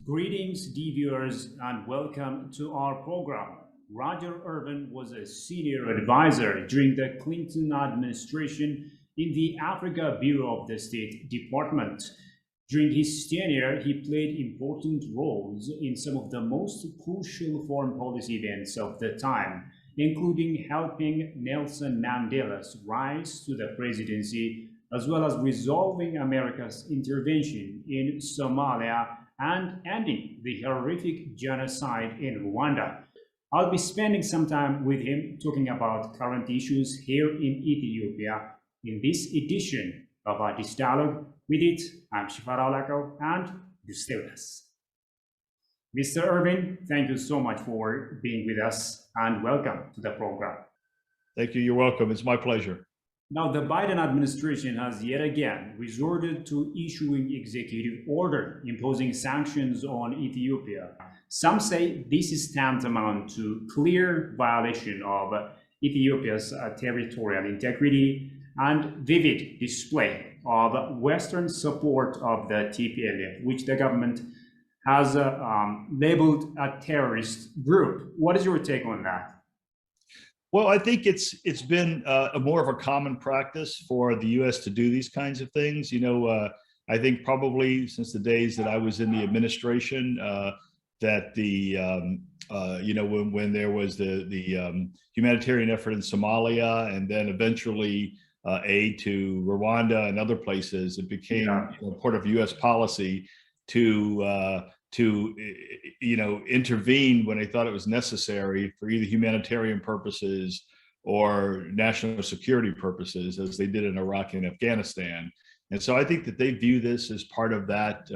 Greetings, dear viewers, and welcome to our program. Ervin was a senior advisor during the Clinton administration in the Africa Bureau of the State Department. During his tenure, he played important roles in some of the most crucial foreign policy events of the time, including helping Nelson Mandela's rise to the presidency, as well as resolving America's intervention in Somalia and ending the horrific genocide in Rwanda. I'll be spending some time with him talking about current issues here in Ethiopia in this edition of our dialogue. With it, I'm Shifaralako, and you stay with us. Mr. Ervin, thank you so much for being with us and welcome to the program. Thank you. You're welcome. It's my pleasure. Now, the Biden administration has yet again resorted to issuing executive order imposing sanctions on Ethiopia. Some say this is tantamount to clear violation of Ethiopia's territorial integrity and vivid display of Western support of the TPLF, which the government has labeled a terrorist group. What is your take on that? Well, I think it's been more of a common practice for the U.S. to do these kinds of things. You know, I think probably since the days that I was in the administration, that the you know, when there was the humanitarian effort in Somalia, and then eventually aid to Rwanda and other places, it became part of U.S. policy to you know, intervene when they thought it was necessary for either humanitarian purposes or national security purposes, as they did in Iraq and Afghanistan. And so I think that they view this as part of that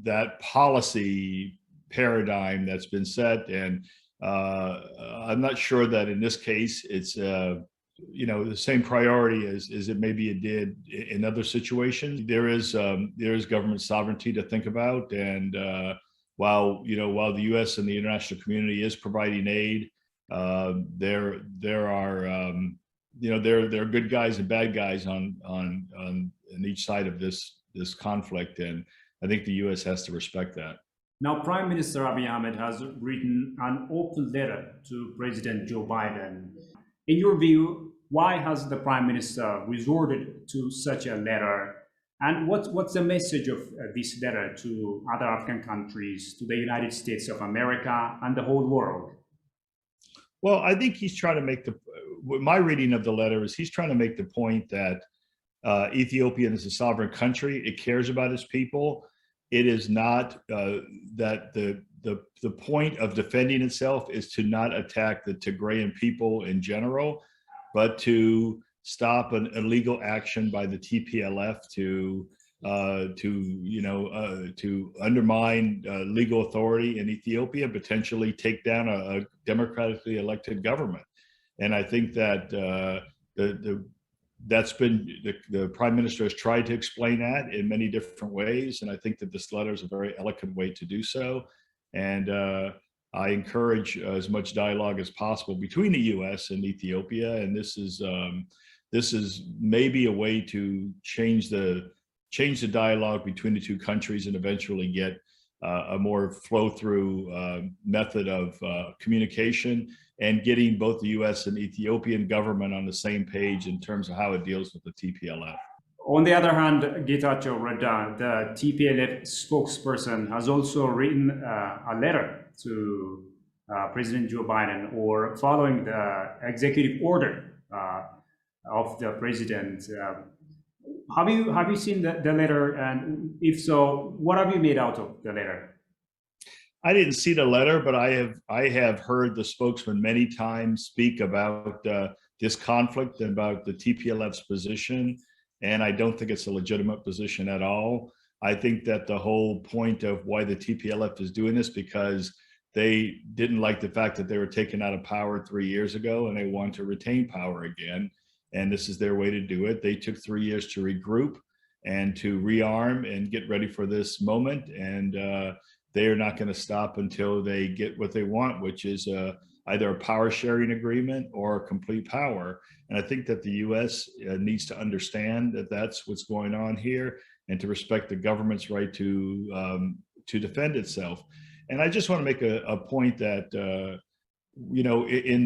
that policy paradigm that's been set. And I'm not sure that in this case it's you know, the same priority as it maybe it did in other situations. There is government sovereignty to think about, and while the U.S. and the international community is providing aid, there are you know, there are good guys and bad guys on each side of this conflict, and I think the U.S. has to respect that. Now, Prime Minister Abiy Ahmed has written an open letter to President Joe Biden. In your view, why has the Prime Minister resorted to such a letter? And what's the message of this letter to other African countries, to the United States of America, and the whole world? Well, I think he's trying to make my reading of the letter is he's trying to make the point that Ethiopia is a sovereign country. It cares about its people. It is not that the point of defending itself is to not attack the Tigrayan people in general, but to stop an illegal action by the TPLF to undermine legal authority in Ethiopia, potentially take down a democratically elected government. And I think that that's been the Prime Minister has tried to explain that in many different ways, and I think that this letter is a very eloquent way to do so. And I encourage as much dialogue as possible between the U.S. and Ethiopia, and this is maybe a way to change the dialogue between the two countries and eventually get a more flow-through method of communication, and getting both the U.S. and Ethiopian government on the same page in terms of how it deals with the TPLF. On the other hand, Getachew Reda, the TPLF spokesperson, has also written a letter to President Joe Biden, or following the executive order of the president. Have you seen the letter, and if so, what have you made out of the letter? I didn't see the letter, but I have heard the spokesman many times speak about this conflict and about the TPLF's position, and I don't think it's a legitimate position at all. I think that the whole point of why the TPLF is doing this, because they didn't like the fact that they were taken out of power 3 years ago, and they want to retain power again. And this is their way to do it. They took 3 years to regroup and to rearm and get ready for this moment. And they are not going to stop until they get what they want, which is either a power sharing agreement or complete power. And I think that the U.S. Needs to understand that that's what's going on here, and to respect the government's right to defend itself. And I just want to make a point that in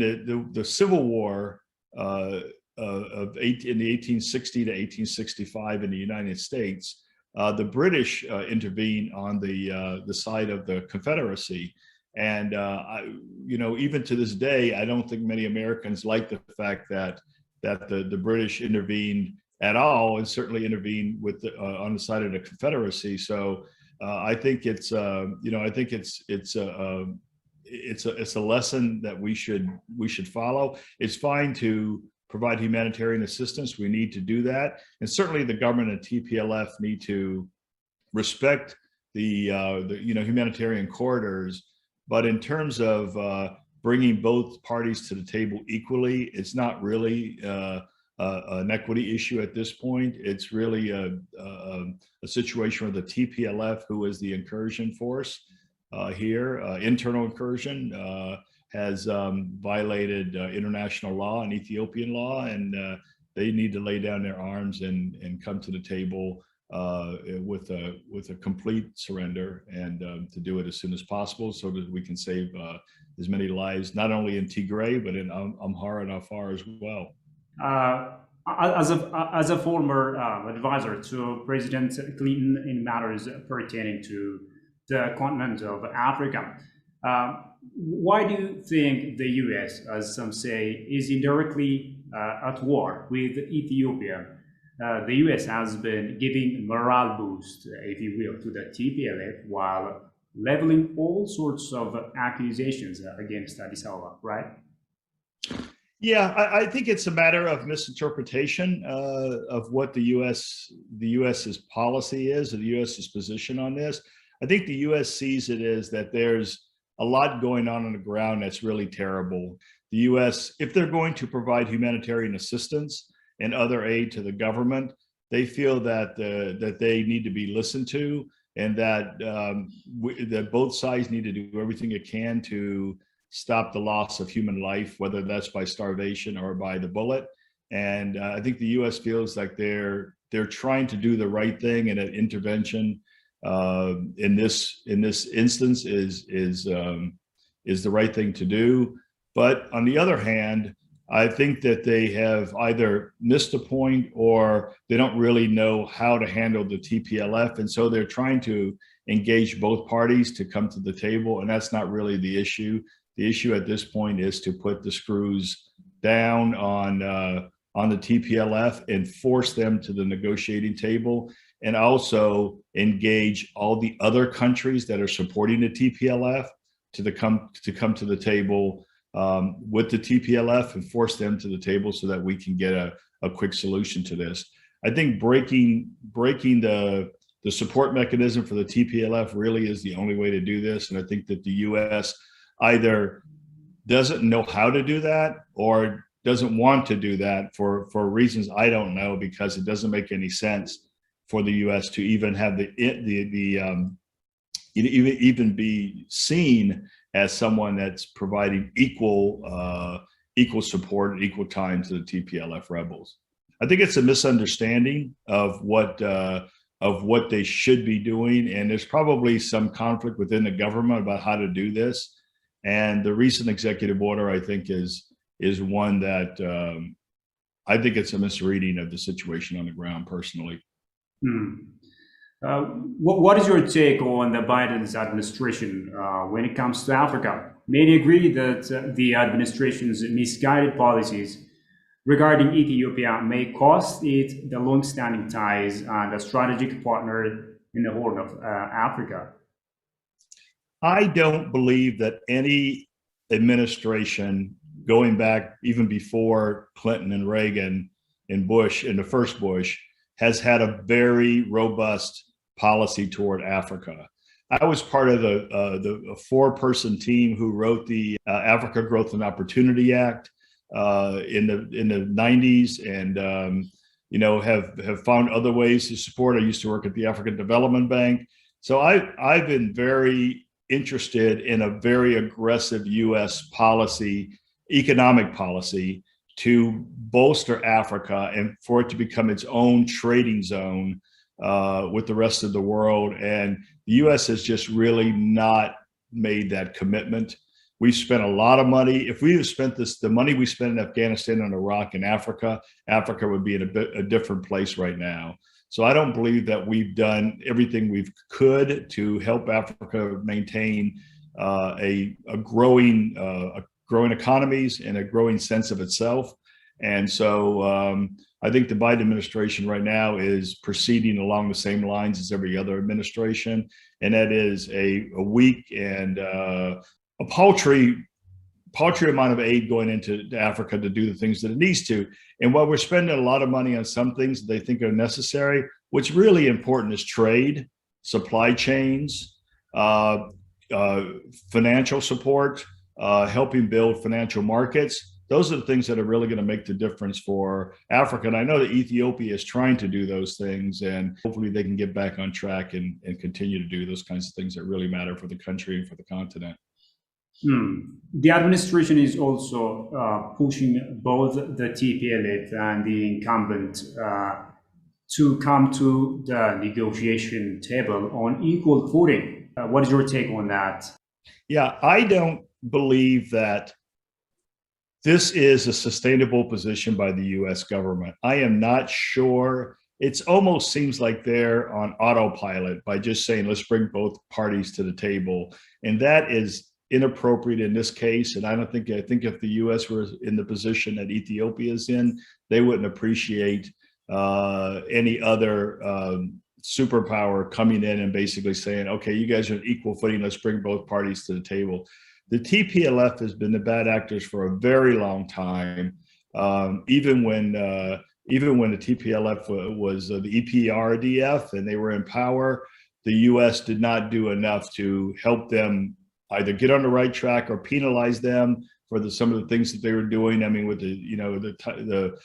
the Civil War in the 1860 to 1865 in the United States, the British intervened on the side of the Confederacy. And, even to this day, I don't think many Americans like the fact that the British intervened at all, and certainly intervened on the side of the Confederacy. So I think it's a lesson that we should follow. It's fine to provide humanitarian assistance. We need to do that, and certainly the government and TPLF need to respect the humanitarian corridors. But in terms of bringing both parties to the table equally, it's not really an equity issue at this point. It's really a situation where the TPLF, who is the incursion force here, internal incursion, has violated international law and Ethiopian law, and they need to lay down their arms and come to the table with a complete surrender, and to do it as soon as possible, so that we can save as many lives, not only in Tigray but in Amhara and Afar as well. As a former advisor to President Clinton in matters pertaining to the continent of Africa, why do you think the U.S., as some say, is indirectly at war with Ethiopia? The U.S. has been giving morale boost, if you will, to the TPLF, while leveling all sorts of accusations against Addis Ababa, right? Yeah, I think it's a matter of misinterpretation of what the U.S.'s policy is, or the U.S.'s position on this. I think the U.S. sees it as that there's a lot going on the ground that's really terrible. The U.S., if they're going to provide humanitarian assistance and other aid to the government, they feel that they need to be listened to, and that that both sides need to do everything it can to stop the loss of human life, whether that's by starvation or by the bullet. And I think the U.S. feels like they're trying to do the right thing, and an intervention in this instance is the right thing to do. But on the other hand, I think that they have either missed a point, or they don't really know how to handle the TPLF, and so they're trying to engage both parties to come to the table, and that's not really the issue. The issue at this point is to put the screws down on the TPLF and force them to the negotiating table, and also engage all the other countries that are supporting the TPLF to come to the table with the TPLF, and force them to the table so that we can get a quick solution to this. I think breaking the support mechanism for the TPLF really is the only way to do this, and I think that the U.S. either doesn't know how to do that, or doesn't want to do that for reasons I don't know, because it doesn't make any sense for the U.S. to even have even be seen as someone that's providing equal support at equal time to the TPLF rebels. I think it's a misunderstanding of what they should be doing, and there's probably some conflict within the government about how to do this. And the recent executive order, I think, is one that I think it's a misreading of the situation on the ground, personally. What is your take on the Biden's administration when it comes to Africa? Many agree that the administration's misguided policies regarding Ethiopia may cost it the long-standing ties and a strategic partner in the Horn of Africa. I don't believe that any administration, going back even before Clinton and Reagan and Bush, and the first Bush, has had a very robust policy toward Africa. I was part of the four-person team who wrote the Africa Growth and Opportunity Act in the 90s, and have found other ways to support. I used to work at the African Development Bank. So I've been very interested in a very aggressive U.S. policy, economic policy, to bolster Africa and for it to become its own trading zone with the rest of the world. And the U.S. has just really not made that commitment. We've spent a lot of money. If we had spent the money we spent in Afghanistan and Iraq and Africa, Africa would be in a different place right now. So I don't believe that we've done everything we could to help Africa maintain a growing economies and a growing sense of itself. And so I think the Biden administration right now is proceeding along the same lines as every other administration, and that is a weak and a paltry amount of aid going into Africa to do the things that it needs to. And while we're spending a lot of money on some things that they think are necessary, what's really important is trade, supply chains, financial support, helping build financial markets. Those are the things that are really going to make the difference for Africa. And I know that Ethiopia is trying to do those things, and hopefully they can get back on track and continue to do those kinds of things that really matter for the country and for the continent. The administration is also pushing both the TPLF and the incumbent to come to the negotiation table on equal footing. What is your take on that? Yeah, I don't believe that this is a sustainable position by the U.S. government. I am not sure. It almost seems like they're on autopilot by just saying, let's bring both parties to the table. And that is inappropriate in this case. And I think if the U.S. were in the position that Ethiopia is in, they wouldn't appreciate any other superpower coming in and basically saying, okay, you guys are on equal footing, let's bring both parties to the table. The TPLF has been the bad actors for a very long time. Even when the TPLF was the EPRDF and they were in power, the U.S. did not do enough to help them either get on the right track or penalize them for some of the things that they were doing. I mean, with the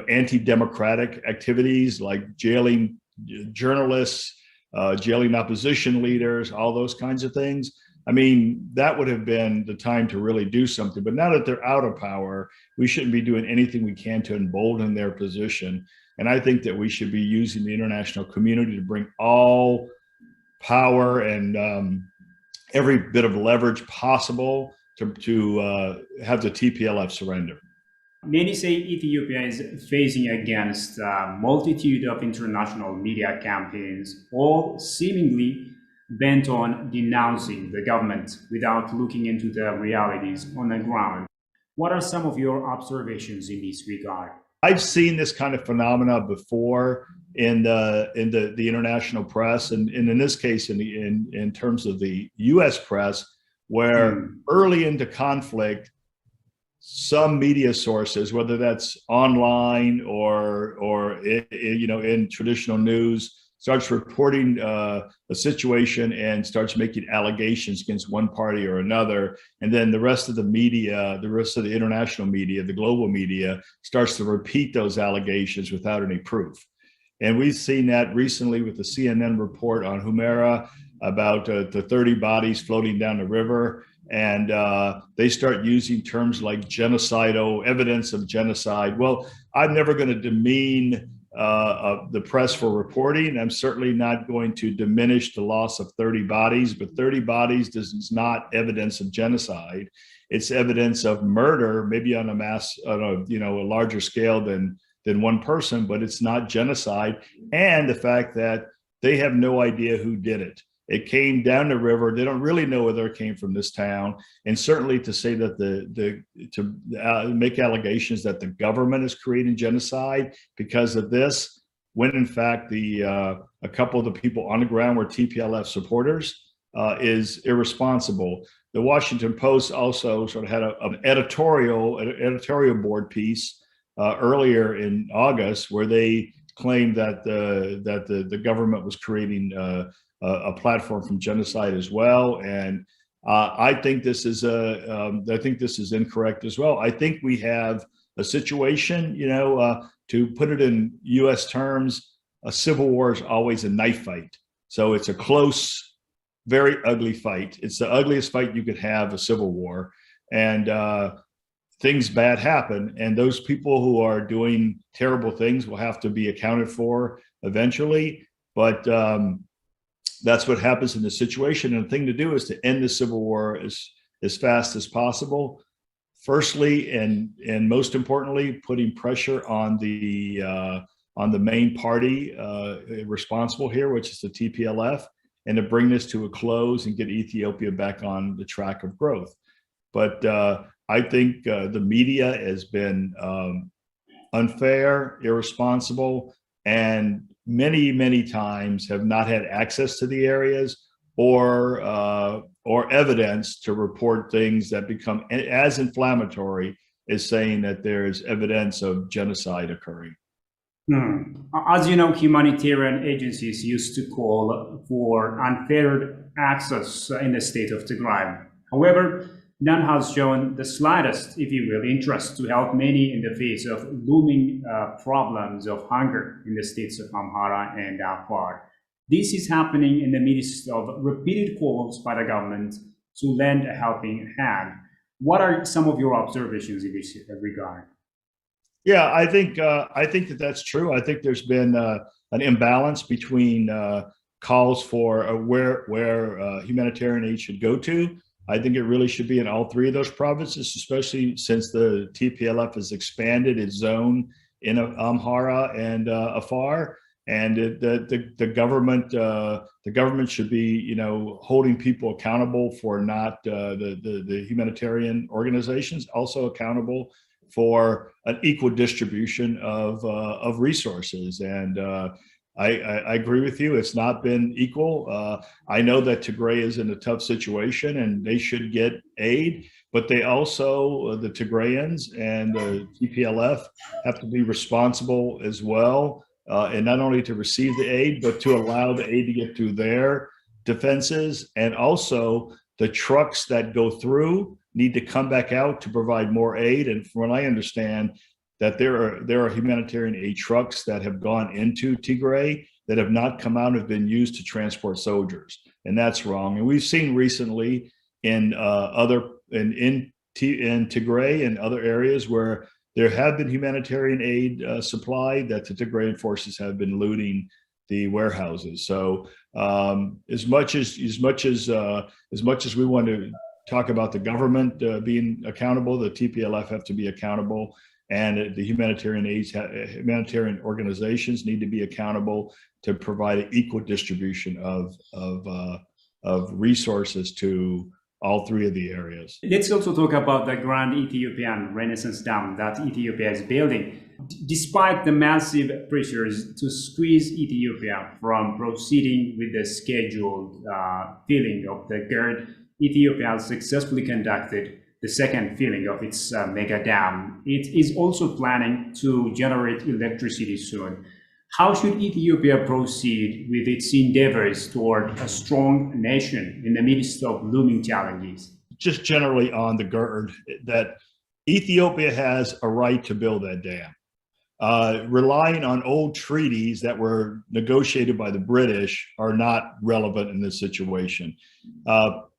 anti-democratic activities like jailing journalists, jailing opposition leaders, all those kinds of things. I mean, that would have been the time to really do something. But now that they're out of power, we shouldn't be doing anything we can to embolden their position. And I think that we should be using the international community to bring all power and every bit of leverage possible to have the TPLF surrender. Many say Ethiopia is facing against a multitude of international media campaigns, all seemingly bent on denouncing the government without looking into the realities on the ground. What are some of your observations in this regard? I've seen this kind of phenomena before in the international press, and in this case, in terms of the U.S. press, where early into conflict, some media sources, whether that's online or in traditional news, starts reporting a situation and starts making allegations against one party or another. And then the rest of the media, the rest of the international media, the global media starts to repeat those allegations without any proof. And we've seen that recently with the CNN report on Humera about the 30 bodies floating down the river. And they start using terms like genocidal, evidence of genocide. Well, I'm never going to demean the press for reporting. I'm certainly not going to diminish the loss of 30 bodies, but 30 bodies is not evidence of genocide. It's evidence of murder, maybe on a larger scale than one person, but it's not genocide. And the fact that they have no idea who did it. It came down the river. They don't really know whether it came from this town. And certainly to say that to make allegations that the government is creating genocide because of this, when in fact a couple of the people on the ground were TPLF supporters, is irresponsible. The Washington Post also sort of had an editorial board piece earlier in August where they claimed that the government was creating a platform from genocide as well, and I think this is incorrect as well. I think we have a situation, to put it in U.S. terms, a civil war is always a knife fight. So it's a close, very ugly fight. It's the ugliest fight you could have, a civil war. And things bad happen. And those people who are doing terrible things will have to be accounted for eventually. But that's what happens in this situation. And the thing to do is to end the civil war as fast as possible. Firstly, and most importantly, putting pressure on the main party responsible here, which is the TPLF, and to bring this to a close and get Ethiopia back on the track of growth. But I think the media has been unfair, irresponsible, and many times have not had access to the areas or evidence to report things that become as inflammatory as saying that there's evidence of genocide occurring. As you know, humanitarian agencies used to call for unfair access in the state of Tigray. However, none has shown the slightest, if you will, interest to help many in the face of looming problems of hunger in the states of Amhara and Afar. This is happening in the midst of repeated calls by the government to lend a helping hand. What are some of your observations in this regard? Yeah, I think that that's true. I think there's been an imbalance between calls for where humanitarian aid should go to. I think it really should be in all three of those provinces, especially since the TPLF has expanded its zone in Amhara and Afar. And the government should be, holding people accountable for not the humanitarian organizations, also accountable for an equal distribution of resources. And I agree with you. It's not been equal. I know that Tigray is in a tough situation and they should get aid, but they also, the Tigrayans and the TPLF, have to be responsible as well. And not only to receive the aid, but to allow the aid to get through their defenses. And also the trucks that go through need to come back out to provide more aid. And from what I understand, that there are humanitarian aid trucks that have gone into Tigray that have not come out, have been used to transport soldiers. And that's wrong. And we've seen recently in Tigray and other areas where there have been humanitarian aid supply that the Tigrayan forces have been looting the warehouses. So as much as we want to talk about the government being accountable, the TPLF have to be accountable, and the humanitarian organizations need to be accountable to provide an equal distribution of resources to all three of the areas. Let's also talk about the Grand Ethiopian Renaissance Dam that Ethiopia is building. Despite the massive pressures to squeeze Ethiopia from proceeding with the scheduled filling of the GERD, Ethiopia has successfully conducted the second filling of its mega dam. It is also planning to generate electricity soon. How should Ethiopia proceed with its endeavors toward a strong nation in the midst of looming challenges? Just generally on the GERD, that Ethiopia has a right to build that dam. Relying on old treaties that were negotiated by the British are not relevant in this situation.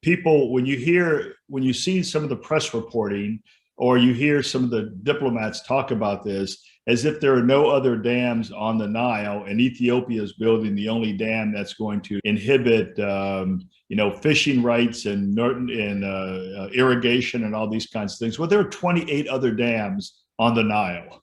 People, when you see some of the press reporting, or you hear some of the diplomats talk about this as if there are no other dams on the Nile and Ethiopia is building the only dam that's going to inhibit, fishing rights and irrigation and all these kinds of things. Well, there are 28 other dams on the Nile.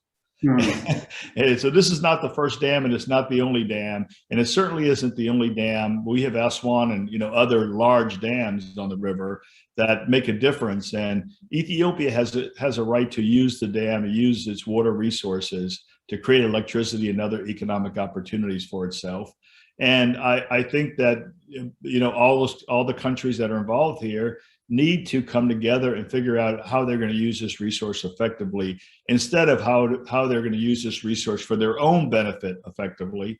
And so this is not the first dam, and it's not the only dam, and it certainly isn't the only dam. We have Aswan and other large dams on the river that make a difference, and Ethiopia has a right to use the dam and use its water resources to create electricity and other economic opportunities for itself. And I think that all the countries that are involved here need to come together and figure out how they're going to use this resource effectively, instead of how they're going to use this resource for their own benefit effectively.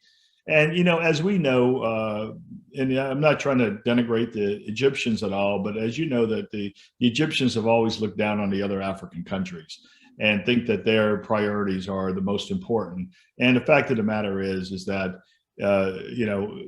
And as we know, and I'm not trying to denigrate the Egyptians at all, but as you know, that the Egyptians have always looked down on the other African countries and think that their priorities are the most important. And the fact of the matter is that you know,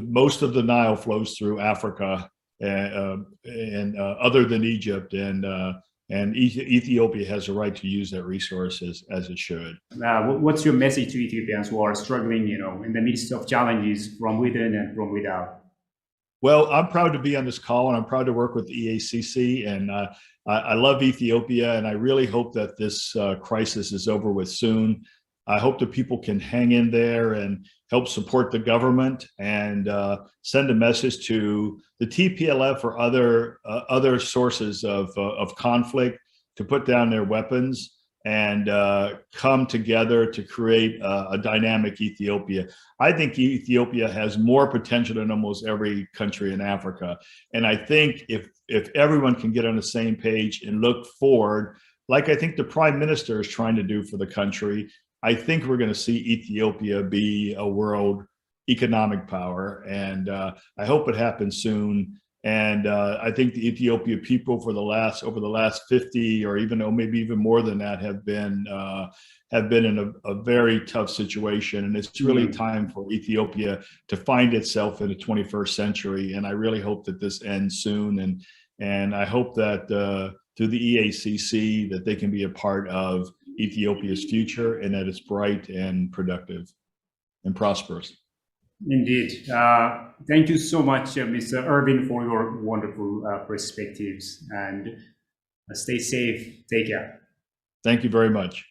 most of the Nile flows through Africa, and other than Egypt, and Ethiopia has a right to use that resource as it should. What's your message to Ethiopians who are struggling, you know, in the midst of challenges from within and from without? Well, I'm proud to be on this call, and I'm proud to work with the EACC, and I love Ethiopia, and I really hope that this crisis is over with soon. I hope that people can hang in there and help support the government, and send a message to the TPLF or other sources of conflict to put down their weapons and come together to create a dynamic Ethiopia. I think Ethiopia has more potential than almost every country in Africa. And I think if everyone can get on the same page and look forward, like I think the Prime Minister is trying to do for the country, I think we're going to see Ethiopia be a world economic power. And I hope it happens soon. And I think the Ethiopian people over the last 50 or even maybe even more than that have been in a very tough situation. And it's really time for Ethiopia to find itself in the 21st century. And I really hope that this ends soon. And I hope that through the EACC that they can be a part of Ethiopia's future, and that it's bright and productive and prosperous. Indeed. Thank you so much, Mr. Ervin, for your wonderful perspectives, and stay safe. Take care. Thank you very much.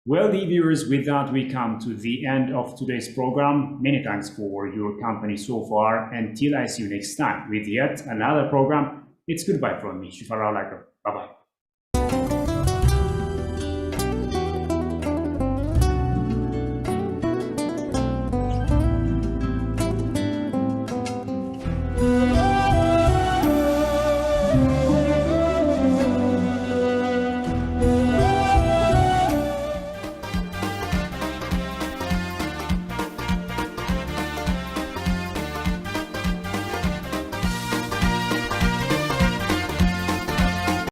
Well, dear viewers, with that, we come to the end of today's program. Many thanks for your company so far. Until I see you next time with yet another program, it's goodbye from me, Shifarao Lager. Bye-bye.